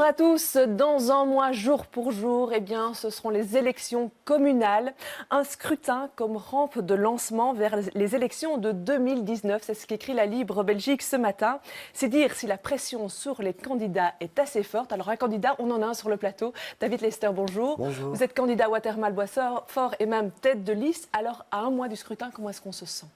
à tous. Dans un mois, jour pour jour, ce seront les élections communales. Un scrutin comme rampe de lancement vers les élections de 2019. C'est ce qu'écrit la Libre Belgique ce matin. C'est dire si la pression sur les candidats est assez forte. Alors un candidat, on en a un sur le plateau. David Lester, bonjour. Bonjour. Vous êtes candidat Watermal-Boissefort et même tête de liste. Alors à un mois du scrutin, comment est-ce qu'on se sent?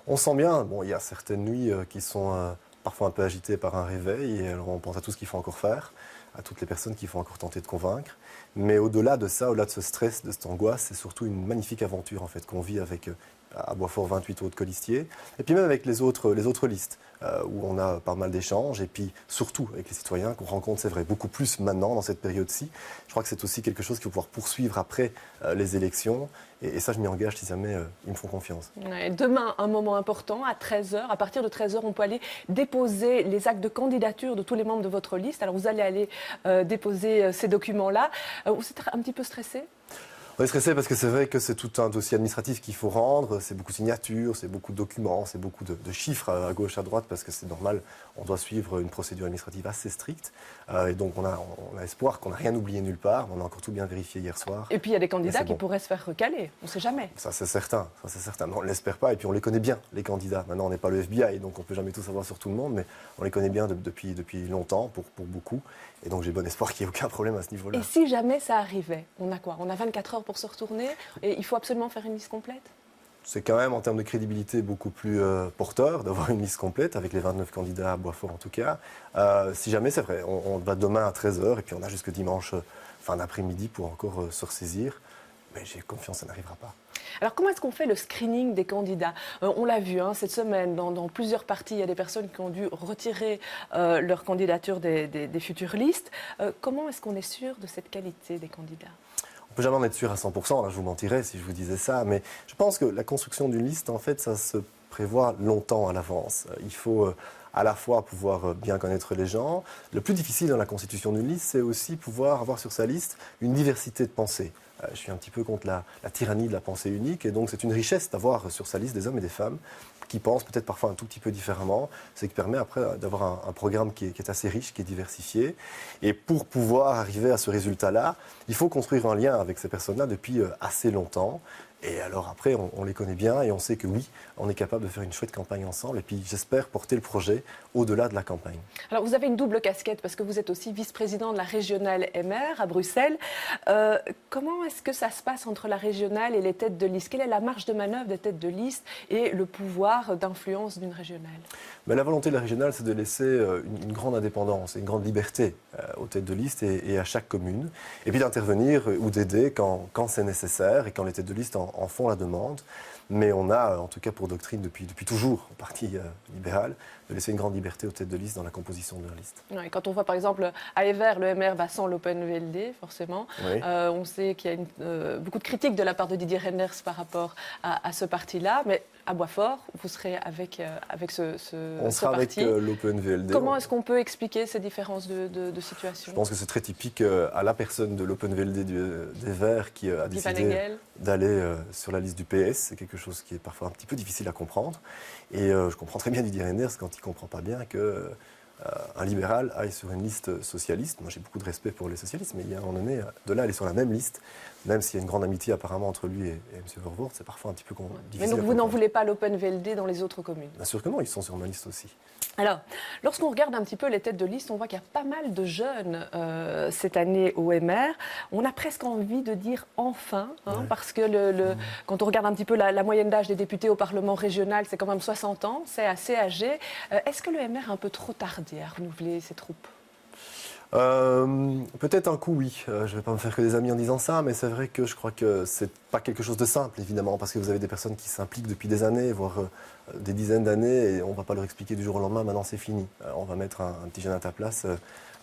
On sent bien. Bon, il y a certaines nuits qui sont parfois un peu agitées par un réveil. Et alors on pense à tout ce qu'il faut encore faire, à toutes les personnes qu'il faut encore tenter de convaincre. Mais au-delà de ça, au-delà de ce stress, de cette angoisse, c'est surtout une magnifique aventure en fait, qu'on vit avec à Boitsfort 28 autres colistiers. Et puis même avec les autres listes, où on a pas mal d'échanges. Et puis surtout avec les citoyens qu'on rencontre, c'est vrai, beaucoup plus maintenant dans cette période-ci. Je crois que c'est aussi quelque chose qu'il faut pouvoir poursuivre après les élections. Et ça, je m'y engage si jamais ils me font confiance. Ouais, demain, un moment important, à 13 h. À partir de 13 h, on peut aller déposer les actes de candidature de tous les membres de votre liste. Alors, vous allez aller déposer ces documents-là. Vous êtes un petit peu stressé? On est stressé parce que c'est vrai que c'est tout un dossier administratif qu'il faut rendre, c'est beaucoup de signatures, c'est beaucoup de documents, c'est beaucoup de chiffres à gauche, à droite, parce que c'est normal, on doit suivre une procédure administrative assez stricte. Et donc on a espoir qu'on n'a rien oublié nulle part, on a encore tout bien vérifié hier soir. Et puis il y a des candidats qui pourraient se faire recaler, on ne sait jamais. Ça c'est certain, mais on ne l'espère pas, et puis on les connaît bien, les candidats. Maintenant on n'est pas le FBI, donc on ne peut jamais tout savoir sur tout le monde, mais on les connaît bien depuis longtemps, pour beaucoup. Et donc j'ai bon espoir qu'il n'y ait aucun problème à ce niveau-là. Et si jamais ça arrivait, on a quoi? On a 24 heures pour se retourner et il faut absolument faire une liste complète? C'est quand même, en termes de crédibilité, beaucoup plus porteur d'avoir une liste complète, avec les 29 candidats à Boitsfort en tout cas. Si jamais, c'est vrai, on va demain à 13 h et puis on a jusque dimanche, fin d'après-midi, pour encore se ressaisir. Mais j'ai confiance, ça n'arrivera pas. Alors comment est-ce qu'on fait le screening des candidats? On l'a vu cette semaine, dans plusieurs partis, il y a des personnes qui ont dû retirer leur candidature des futures listes. Comment est-ce qu'on est sûr de cette qualité des candidats? On ne peut jamais en être sûr à 100%, là je vous mentirais si je vous disais ça, mais je pense que la construction d'une liste, en fait, ça se prévoit longtemps à l'avance. Il faut à la fois pouvoir bien connaître les gens. Le plus difficile dans la constitution d'une liste, c'est aussi pouvoir avoir sur sa liste une diversité de pensées. Je suis un petit peu contre la tyrannie de la pensée unique, et donc c'est une richesse d'avoir sur sa liste des hommes et des femmes qui pensent peut-être parfois un tout petit peu différemment, ce qui permet après d'avoir un programme qui est assez riche, qui est diversifié. Et pour pouvoir arriver à ce résultat-là, il faut construire un lien avec ces personnes-là depuis assez longtemps. Et alors après, on les connaît bien et on sait que oui, on est capable de faire une chouette campagne ensemble. Et puis j'espère porter le projet au-delà de la campagne. Alors vous avez une double casquette parce que vous êtes aussi vice-président de la régionale MR à Bruxelles. Comment est-ce que ça se passe entre la régionale et les têtes de liste? Quelle est la marge de manœuvre des têtes de liste et le pouvoir d'influence d'une régionale? Mais la volonté de la régionale, c'est de laisser une grande indépendance et une grande liberté aux têtes de liste et à chaque commune. Et puis d'intervenir ou d'aider quand c'est nécessaire et quand les têtes de liste en font la demande. Mais on a, en tout cas pour doctrine depuis toujours, au Parti libéral, de laisser une grande liberté aux têtes de liste dans la composition de leur liste. Ouais, quand on voit par exemple à Evere, le MR va sans l'Open VLD, forcément. Oui. On sait qu'il y a beaucoup de critiques de la part de Didier Reynders par rapport à ce parti-là. Mais à Boitsfort, vous serez avec ce on sera parti. Avec l'Open VLD. Comment est-ce qu'on peut expliquer ces différences de situation? Je pense que c'est très typique à la personne de l'Open VLD des Verts qui a décidé d'aller sur la liste du PS. C'est quelque chose qui est parfois un petit peu difficile à comprendre. Et je comprends très bien Didier Reynders quand il ne comprend pas bien qu'un libéral aille sur une liste socialiste. Moi, j'ai beaucoup de respect pour les socialistes, mais il y a un moment donné, de là aller sur la même liste, même s'il y a une grande amitié apparemment entre lui et M. Vervoort, c'est parfois un petit peu difficile. Mais donc vous n'en voulez pas l'Open VLD dans les autres communes? Bien sûr que non, ils sont sur ma liste aussi. Alors, lorsqu'on regarde un petit peu les têtes de liste, on voit qu'il y a pas mal de jeunes cette année au MR. On a presque envie de dire enfin, parce que quand on regarde un petit peu la moyenne d'âge des députés au Parlement régional, c'est quand même 60 ans, c'est assez âgé. Est-ce que le MR a un peu trop tardé à renouveler ses troupes? Peut-être un coup, oui. Je ne vais pas me faire que des amis en disant ça, mais c'est vrai que je crois que c'est pas quelque chose de simple, évidemment, parce que vous avez des personnes qui s'impliquent depuis des années, voire des dizaines d'années, et on ne va pas leur expliquer du jour au lendemain, maintenant c'est fini. On va mettre un petit jeune à ta place,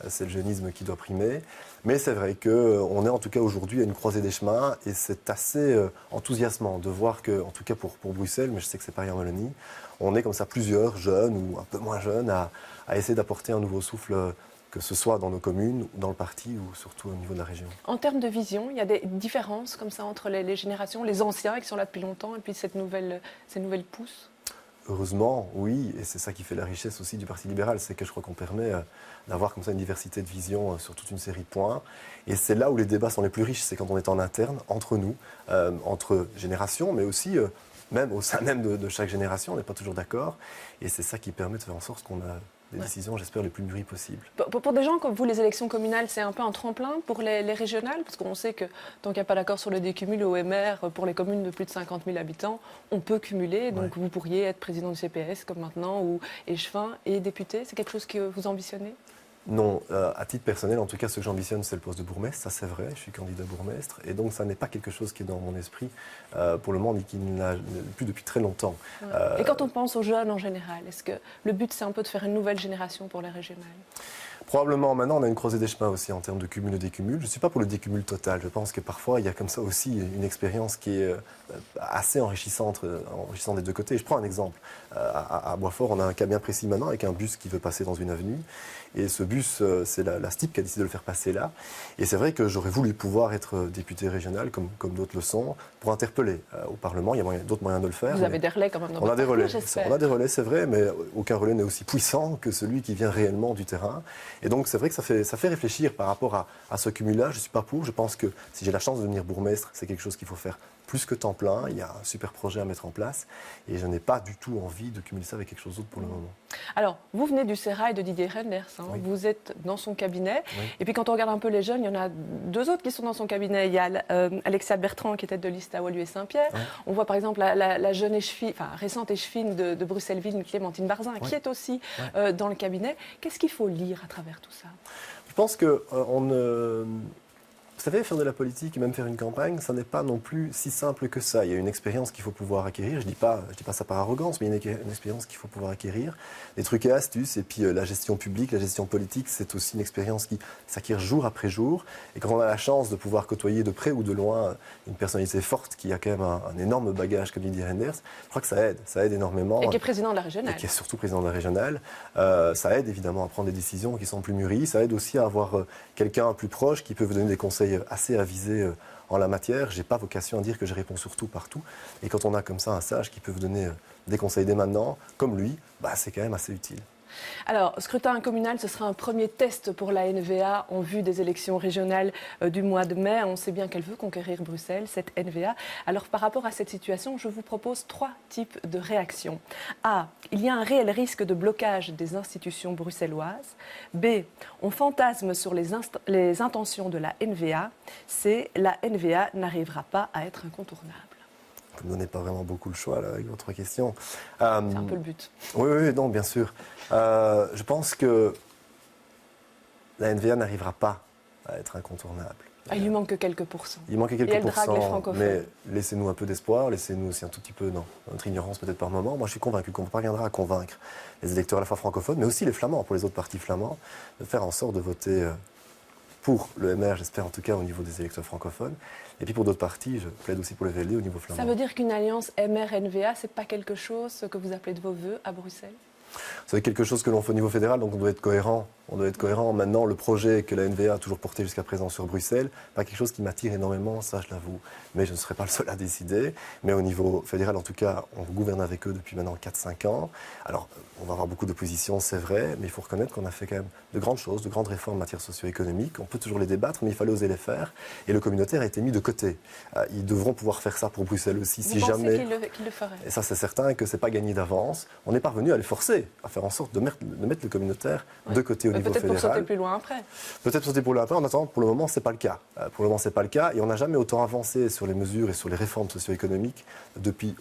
c'est le jeunisme qui doit primer. Mais c'est vrai qu'on est en tout cas aujourd'hui à une croisée des chemins, et c'est assez enthousiasmant de voir que, en tout cas pour Bruxelles, mais je sais que c'est pareil en Wallonie, on est comme ça plusieurs jeunes ou un peu moins jeunes à essayer d'apporter un nouveau souffle, que ce soit dans nos communes, dans le parti ou surtout au niveau de la région. En termes de vision, il y a des différences comme ça entre les générations, les anciens qui sont là depuis longtemps et puis ces nouvelles pousses? Heureusement, oui, et c'est ça qui fait la richesse aussi du Parti libéral, c'est que je crois qu'on permet d'avoir comme ça une diversité de vision sur toute une série de points. Et c'est là où les débats sont les plus riches, c'est quand on est en interne, entre nous, entre générations, mais aussi même au sein même de chaque génération, on n'est pas toujours d'accord. Et c'est ça qui permet de faire en sorte qu'on a des décisions, j'espère, les plus mûries possibles. Pour des gens comme vous, les élections communales, c'est un peu un tremplin pour les régionales, parce qu'on sait que tant qu'il n'y a pas d'accord sur le décumul au MR, pour les communes de plus de 50 000 habitants, on peut cumuler. Donc vous pourriez être président du CPS comme maintenant, ou échevin et député. C'est quelque chose que vous ambitionnez ? Non, à titre personnel, en tout cas, ce que j'ambitionne, c'est le poste de bourgmestre, ça c'est vrai, je suis candidat bourgmestre, et donc ça n'est pas quelque chose qui est dans mon esprit pour le moment, et qui ne l'a plus depuis très longtemps. Et quand on pense aux jeunes en général, est-ce que le but c'est un peu de faire une nouvelle génération pour les régionales ? Probablement, maintenant, on a une croisée des chemins aussi en termes de cumul et décumul. Je ne suis pas pour le décumul total. Je pense que parfois, il y a comme ça aussi une expérience qui est assez enrichissante des deux côtés. Je prends un exemple. À Boisfort, on a un cas bien précis maintenant avec un bus qui veut passer dans une avenue. Et ce bus, c'est la STIP qui a décidé de le faire passer là. Et c'est vrai que j'aurais voulu pouvoir être député régional, comme d'autres le sont, pour interpeller au Parlement. Il y a d'autres moyens de le faire. Vous avez des relais quand même dans On a des relais. j'espère. On a des relais, c'est vrai, mais aucun relais n'est aussi puissant que celui qui vient réellement du terrain. Et donc, c'est vrai que ça fait réfléchir par rapport à ce cumul-là. Je ne suis pas pour. Je pense que si j'ai la chance de devenir bourgmestre, c'est quelque chose qu'il faut faire plus que temps plein. Il y a un super projet à mettre en place. Et je n'ai pas du tout envie de cumuler ça avec quelque chose d'autre pour le moment. Alors, vous venez du Sérail de Didier Reynders. Oui. Vous êtes dans son cabinet. Oui. Et puis, quand on regarde un peu les jeunes, il y en a deux autres qui sont dans son cabinet. Il y a Alexia Bertrand, qui est tête de liste à Woluwe et Saint-Pierre. Oui. On voit par exemple la jeune échevine, récente échevine de Bruxelles-Ville, Clémentine Barzin, qui est aussi dans le cabinet. Qu'est-ce qu'il faut lire à travers tout ça ? Je pense que vous savez, faire de la politique et même faire une campagne, ça n'est pas non plus si simple que ça. Il y a une expérience qu'il faut pouvoir acquérir. Je dis pas ça par arrogance, mais il y a une expérience qu'il faut pouvoir acquérir. Des trucs et astuces. Et puis la gestion publique, la gestion politique, c'est aussi une expérience qui s'acquiert jour après jour. Et quand on a la chance de pouvoir côtoyer de près ou de loin une personnalité forte qui a quand même un énorme bagage comme Didier Reynders, je crois que ça aide. Ça aide énormément. Et qui est président de la régionale. Et qui est surtout président de la régionale. Ça aide évidemment à prendre des décisions qui sont plus mûries. Ça aide aussi à avoir quelqu'un plus proche qui peut vous donner des conseils assez avisés en la matière. Je n'ai pas vocation à dire que je réponds sur tout, partout. Et quand on a comme ça un sage qui peut vous donner des conseils dès maintenant, comme lui, c'est quand même assez utile. Alors, scrutin communal, ce sera un premier test pour la NVA en vue des élections régionales du mois de mai. On sait bien qu'elle veut conquérir Bruxelles, cette NVA. Alors, par rapport à cette situation, je vous propose 3 types de réactions. A. Il y a un réel risque de blocage des institutions bruxelloises. B. On fantasme sur les intentions de la NVA. C. La NVA n'arrivera pas à être incontournable. Vous ne me donnez pas vraiment beaucoup le choix là, avec votre question. C'est un peu le but. Oui, non, bien sûr. Je pense que la NVA n'arrivera pas à être incontournable. Il lui manque que quelques pourcents. Il manque quelques et elle drague les pourcents, francophones. mais laissez-nous un peu d'espoir, laissez-nous aussi un tout petit peu dans notre ignorance peut-être par moment. Moi, je suis convaincu qu'on parviendra à convaincre les électeurs à la fois francophones, mais aussi les flamands, pour les autres partis flamands, de faire en sorte de voter pour le MR, j'espère en tout cas au niveau des électeurs francophones. Et puis pour d'autres partis, je plaide aussi pour le VLD au niveau flamand. Ça veut dire qu'une alliance MR-NVA, ce n'est pas quelque chose que vous appelez de vos voeux à Bruxelles ? C'est quelque chose que l'on fait au niveau fédéral, donc on doit être cohérent. On doit être cohérent. Maintenant, le projet que la NVA a toujours porté jusqu'à présent sur Bruxelles, pas quelque chose qui m'attire énormément, ça je l'avoue. Mais je ne serai pas le seul à décider. Mais au niveau fédéral, en tout cas, on gouverne avec eux depuis maintenant 4-5 ans. Alors, on va avoir beaucoup d'opposition, c'est vrai, mais il faut reconnaître qu'on a fait quand même de grandes choses, de grandes réformes en matière socio-économique. On peut toujours les débattre, mais il fallait oser les faire. Et le communautaire a été mis de côté. Ils devront pouvoir faire ça pour Bruxelles aussi, vous si pensez jamais. Qu'ils le feraient ? Et ça, c'est certain que c'est pas gagné d'avance. On est parvenu à les forcer, à faire en sorte de mettre le communautaire de côté au niveau fédéral. Peut-être pour sauter plus loin après. Peut-être sauter plus loin après. En attendant, pour le moment, c'est pas le cas. Pour le moment, c'est pas le cas. Et on n'a jamais autant avancé sur les mesures et sur les réformes socio-économiques depuis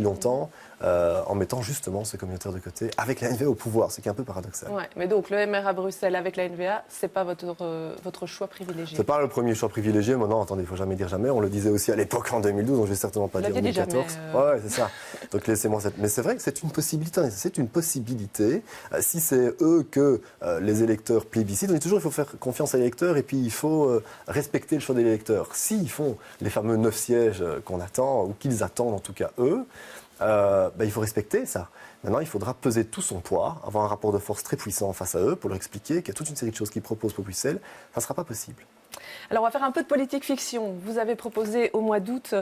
longtemps, en mettant justement ce communautaire de côté, avec la NVA au pouvoir, ce qui est un peu paradoxal. Ouais, mais donc, le MR à Bruxelles avec la NVA, c'est pas votre choix privilégié. C'est pas le premier choix privilégié. Maintenant, attendez, il faut jamais dire jamais. On le disait aussi à l'époque en 2012, donc je vais certainement pas dire en 2014. Ouais, c'est ça. Donc laissez-moi cette. Mais c'est vrai que c'est une possibilité. C'est une possibilité. Si c'est eux que les électeurs plébiscitent, on dit toujours il faut faire confiance à l'électeur et puis il faut respecter le choix des électeurs. S'ils font les fameux 9 sièges qu'on attend, ou qu'ils attendent en tout cas eux, il faut respecter ça. Maintenant, il faudra peser tout son poids, avoir un rapport de force très puissant face à eux pour leur expliquer qu'il y a toute une série de choses qu'ils proposent pour Bruxelles. Ça ne sera pas possible. Alors, on va faire un peu de politique fiction. Vous avez proposé au mois d'août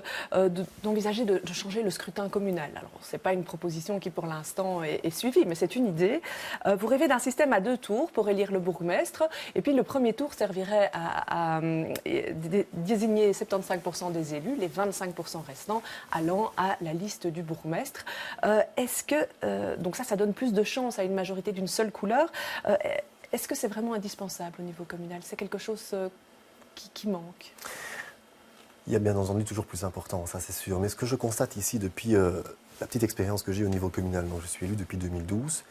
d'envisager de changer le scrutin communal. Alors, ce n'est pas une proposition qui, pour l'instant, est suivie, mais c'est une idée. Vous rêvez d'un système à 2 tours pour élire le bourgmestre. Et puis, le premier tour servirait à désigner 75% des élus, les 25% restants allant à la liste du bourgmestre. Est-ce que, donc ça donne plus de chance à une majorité d'une seule couleur. Est-ce que c'est vraiment indispensable au niveau communal? C'est quelque chose qui manque? Il y a bien entendu toujours plus important, ça c'est sûr. Mais ce que je constate ici depuis la petite expérience que j'ai au niveau communal, dont je suis élu depuis 2012,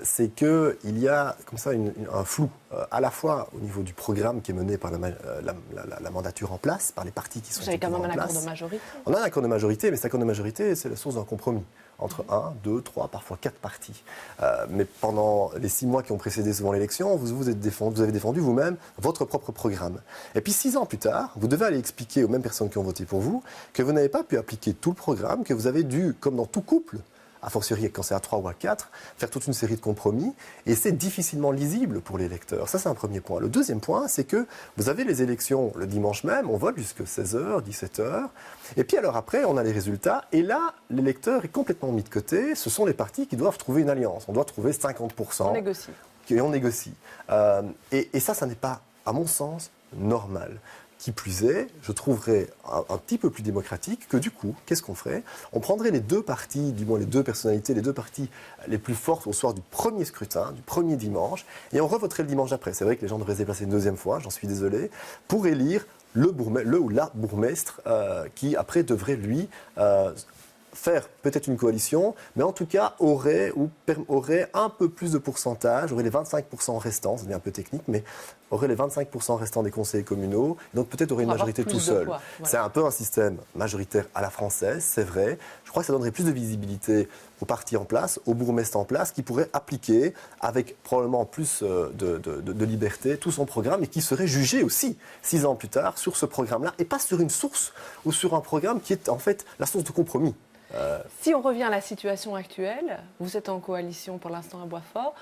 c'est qu'il y a comme ça un flou, à la fois au niveau du programme qui est mené par la mandature en place, par les partis qui sont en place. Vous avez quand même un accord de majorité? On a un accord de majorité, mais cet accord de majorité, c'est la source d'un compromis entre 1, 2, 3, parfois 4 partis. Mais pendant les 6 mois qui ont précédé souvent l'élection, vous avez défendu vous-même votre propre programme. Et puis 6 ans plus tard, vous devez aller expliquer aux mêmes personnes qui ont voté pour vous que vous n'avez pas pu appliquer tout le programme, que vous avez dû, comme dans tout couple, a fortiori quand c'est à 3 ou à 4, faire toute une série de compromis, et c'est difficilement lisible pour les électeurs. Ça, c'est un premier point. Le deuxième point, c'est que vous avez les élections le dimanche même, on vote jusqu'à 16h, 17h, et puis alors après, on a les résultats, et là, l'électeur est complètement mis de côté. Ce sont les partis qui doivent trouver une alliance. On doit trouver 50%. On négocie. Et on négocie. Et ça n'est pas, à mon sens, normal. Qui plus est, je trouverais un petit peu plus démocratique que du coup, qu'est-ce qu'on ferait? On prendrait les 2 partis, du moins les 2 personnalités, les 2 partis les plus fortes au soir du premier scrutin, du premier dimanche, et on revoterait le dimanche après. C'est vrai que les gens devraient se déplacer une deuxième fois, j'en suis désolé, pour élire le ou la bourgmestre qui après devrait lui faire peut-être une coalition, mais en tout cas aurait un peu plus de pourcentage, aurait les 25% restants, c'est un peu technique, mais aurait les 25% restants des conseillers communaux, donc peut-être aurait une majorité tout seul. Voilà. C'est un peu un système majoritaire à la française, c'est vrai. Je crois que ça donnerait plus de visibilité aux partis en place, aux bourgmestres en place, qui pourraient appliquer avec probablement plus de liberté tout son programme et qui serait jugé aussi 6 ans plus tard sur ce programme-là et pas sur une source ou sur un programme qui est en fait la source de compromis. Si on revient à la situation actuelle, vous êtes en coalition pour l'instant à Boitsfort,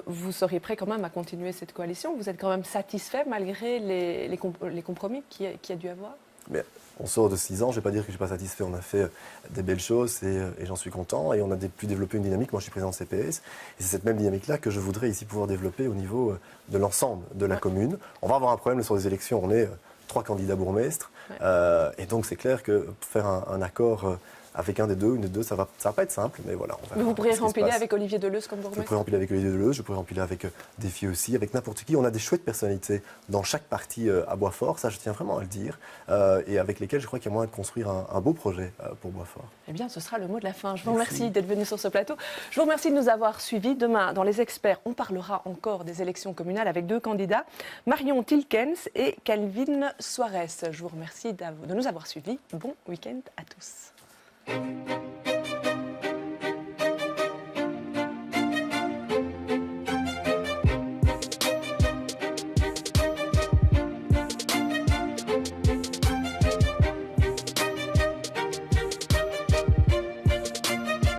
vous seriez prêt quand même à continuer cette coalition? Vous êtes quand même satisfait malgré les compromis qu'il y a dû avoir? Mais on sort de 6 ans, je ne vais pas dire que je ne suis pas satisfait. On a fait des belles choses et j'en suis content. Et on a pu développer une dynamique. Moi, je suis président de CPS. Et c'est cette même dynamique-là que je voudrais ici pouvoir développer au niveau de l'ensemble de la commune. On va avoir un problème sur les élections. On est 3 candidats bourgmestres. Et donc, c'est clair que faire un accord avec un des deux, une des deux, ça va pas être simple, mais voilà. Mais vous pourriez rempiler avec Olivier Deleuze comme bourgmestre? Je pourrais rempiler avec Olivier Deleuze, je pourrais rempiler avec Défi aussi, avec n'importe qui. On a des chouettes personnalités dans chaque parti à Boitsfort, ça je tiens vraiment à le dire, et avec lesquelles je crois qu'il y a moyen de construire un beau projet pour Boitsfort. Eh bien, ce sera le mot de la fin. Je vous remercie d'être venu sur ce plateau. Je vous remercie de nous avoir suivis. Demain, dans Les Experts, on parlera encore des élections communales avec 2 candidats, Marion Tilkens et Calvin Suarez. Je vous remercie de nous avoir suivis. Bon week-end à tous.